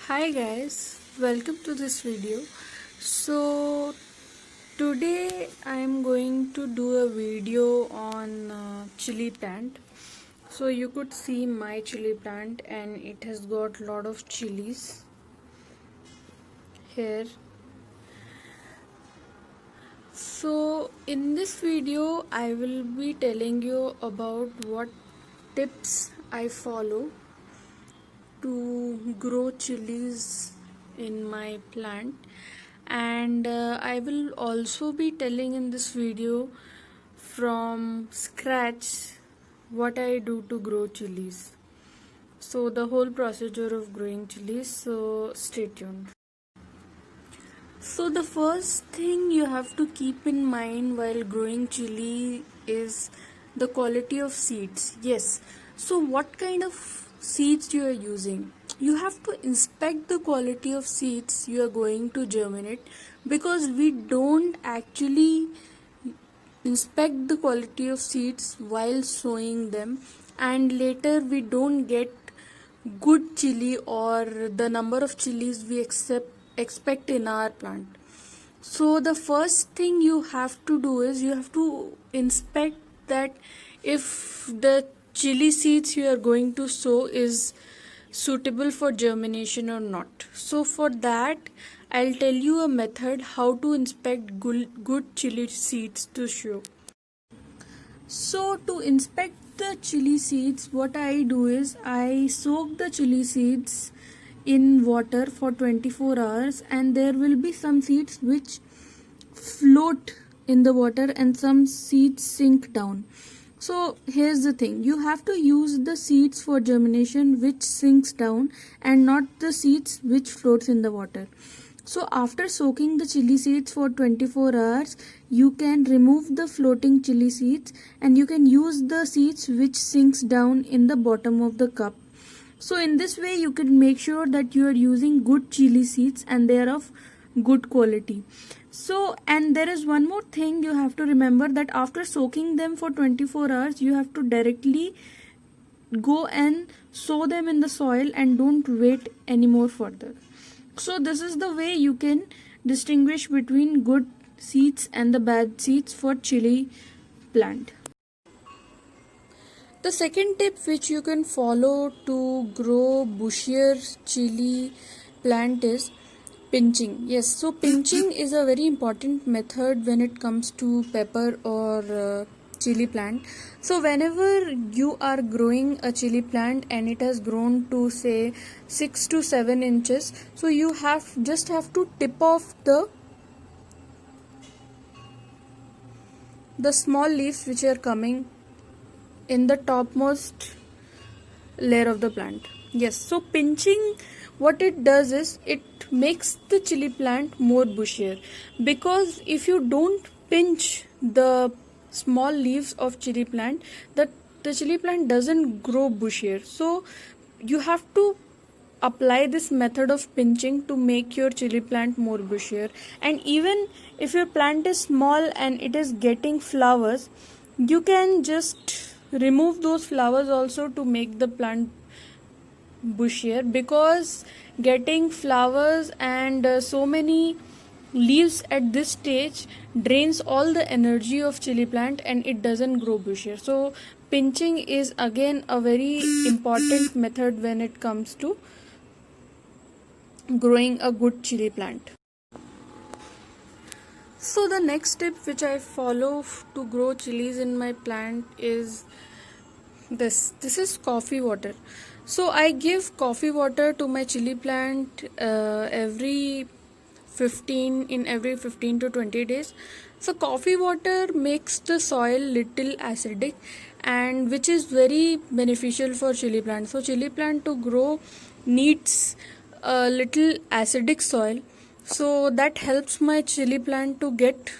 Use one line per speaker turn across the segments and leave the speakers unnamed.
Hi guys, welcome to this video. So today I am going to do a video on chili plant. So you could see my chili plant and it has got lot of chilies here. So in this video I will be telling you about what tips I follow to grow chilies in my plant, and I will also be telling in this video from scratch what I do to grow chilies. So the whole procedure of growing chilies, so stay tuned. So the first thing you have to keep in mind while growing chili is the quality of seeds. Yes. So what kind of seeds you are using? You have to inspect the quality of seeds you are going to germinate, because we don't actually inspect the quality of seeds while sowing them, and later we don't get good chili or the number of chilies we expect in our plant. So the first thing you have to do is you have to inspect that if the chili seeds you are going to sow is suitable for germination or not. So for that I'll tell you a method how to inspect good chili seeds to sow. So to inspect the chili seeds, what I do is I soak the chili seeds in water for 24 hours, and there will be some seeds which float in the water and some seeds sink down. So here's the thing, you have to use the seeds for germination which sinks down and not the seeds which floats in the water. So after soaking the chili seeds for 24 hours, you can remove the floating chili seeds and you can use the seeds which sinks down in the bottom of the cup. So in this way you can make sure that you are using good chili seeds and they are of good quality. So, and there is one more thing you have to remember, that after soaking them for 24 hours you have to directly go and sow them in the soil and don't wait anymore further. So this is the way you can distinguish between good seeds and the bad seeds for chili plant. The second tip which you can follow to grow bushier chili plant is pinching. Yes, so pinching is a very important method when it comes to pepper or chili plant. So whenever you are growing a chili plant and it has grown to say 6 to 7 inches, so you have to tip off the small leaves which are coming in the topmost layer of the plant. Yes, so pinching, what it does is it makes the chili plant more bushier, because if you don't pinch the small leaves of chili plant, the chili plant doesn't grow bushier. So you have to apply this method of pinching to make your chili plant more bushier. And even if your plant is small and it is getting flowers, you can just remove those flowers also to make the plant bushier, because getting flowers and so many leaves at this stage drains all the energy of chili plant and it doesn't grow bushier. So pinching is again a very important method when it comes to growing a good chili plant. So the next tip which I follow to grow chilies in my plant is this is coffee water. So I give coffee water to my chili plant every 15 to 20 days. So coffee water makes the soil little acidic, and which is very beneficial for chili plant. So chili plant to grow needs a little acidic soil, so that helps my chili plant to get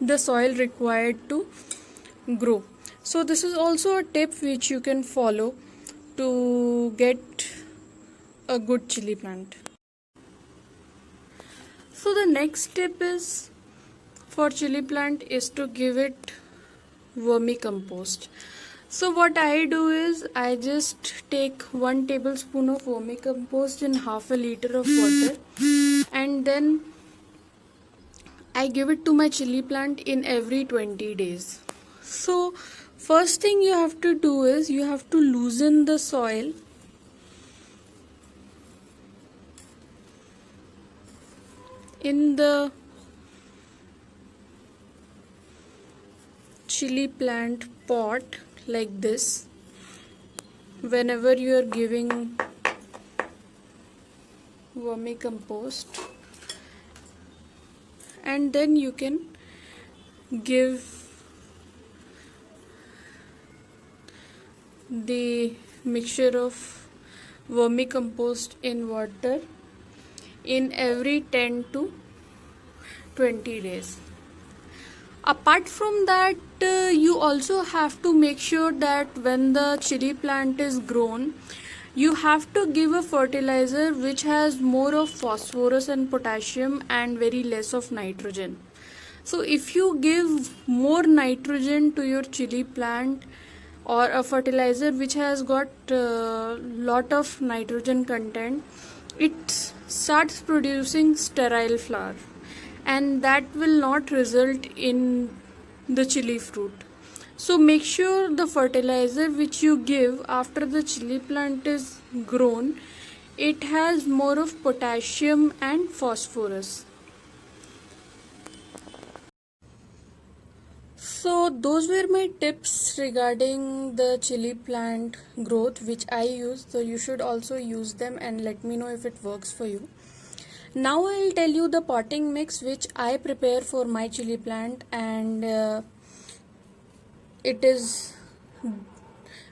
the soil required to grow. So this is also a tip which you can follow to get a good chili plant. So the next tip is for chili plant is to give it vermicompost. So what I do is I just take 1 tablespoon of vermicompost in half a liter of water, and then I give it to my chili plant in every 20 days. So first thing you have to do is you have to loosen the soil in the chili plant pot like this whenever you are giving vermicompost, and then you can give the mixture of vermicompost in water in every 10 to 20 days. Apart from that, you also have to make sure that when the chili plant is grown, you have to give a fertilizer which has more of phosphorus and potassium and very less of nitrogen. So if you give more nitrogen to your chili plant, or a fertilizer which has got lot of nitrogen content, it starts producing sterile flower, and that will not result in the chili fruit. So make sure the fertilizer which you give after the chili plant is grown, it has more of potassium and phosphorus. So those were my tips regarding the chili plant growth which I use. So you should also use them and let me know if it works for you. Now I'll tell you the potting mix which I prepare for my chili plant, and it is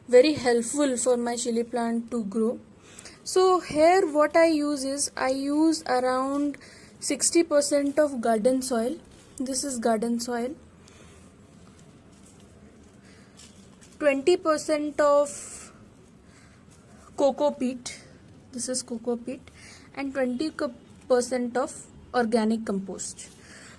very helpful for my chili plant to grow. So here what I use is I use around 60% of garden soil. This is garden soil. 20% of cocoa peat. This is cocoa peat, and 20% of organic compost.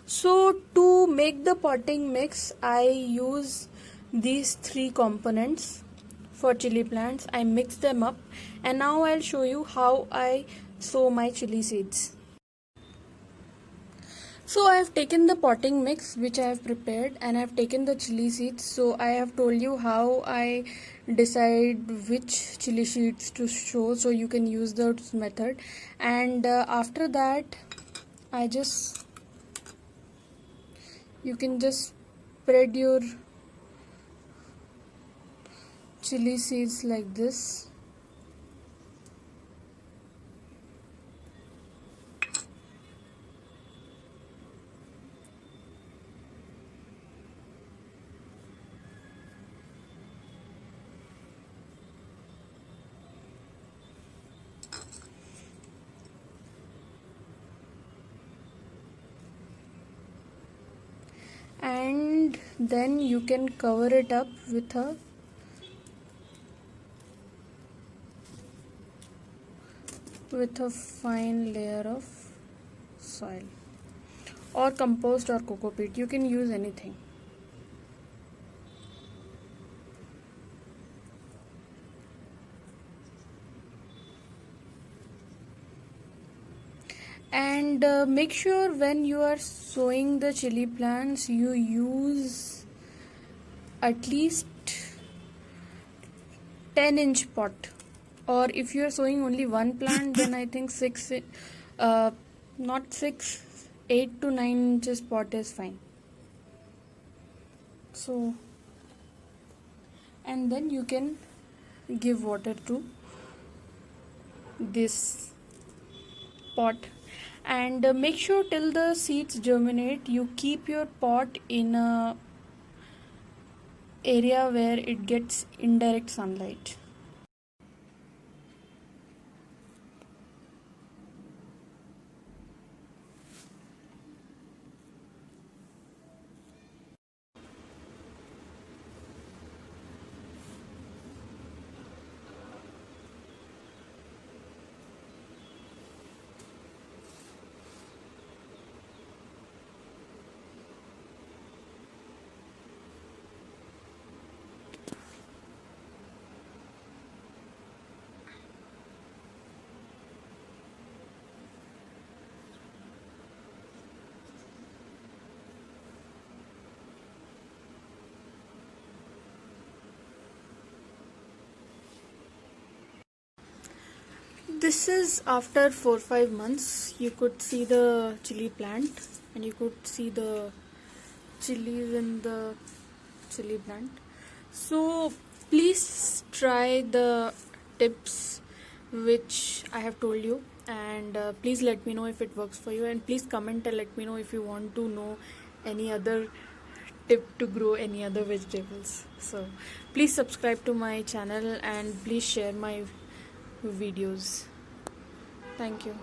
So to make the potting mix, I use these 3 components for chili plants. I mix them up, and now I'll show you how I sow my chili seeds. So I have taken the potting mix which I have prepared, and I have taken the chili seeds. So I have told you how I decide which chili seeds to sow, so you can use that method. And after that, you can just spread your chili seeds like this. And then you can cover it up with a fine layer of soil or compost or cocoa peat. You can use anything. And make sure when you are sowing the chili plants, you use at least 10-inch pot, or if you are sowing only one plant, then I think not 6, 8 to 9 inches pot is fine. So, and then you can give water to this pot, and make sure till the seeds germinate, you keep your pot in a area where it gets indirect sunlight. This is after 4-5 months. You could see the chili plant and you could see the chilies in the chili plant. So please try the tips which I have told you, and please let me know if it works for you, and please comment and let me know if you want to know any other tip to grow any other vegetables. So please subscribe to my channel and please share my videos. Thank you.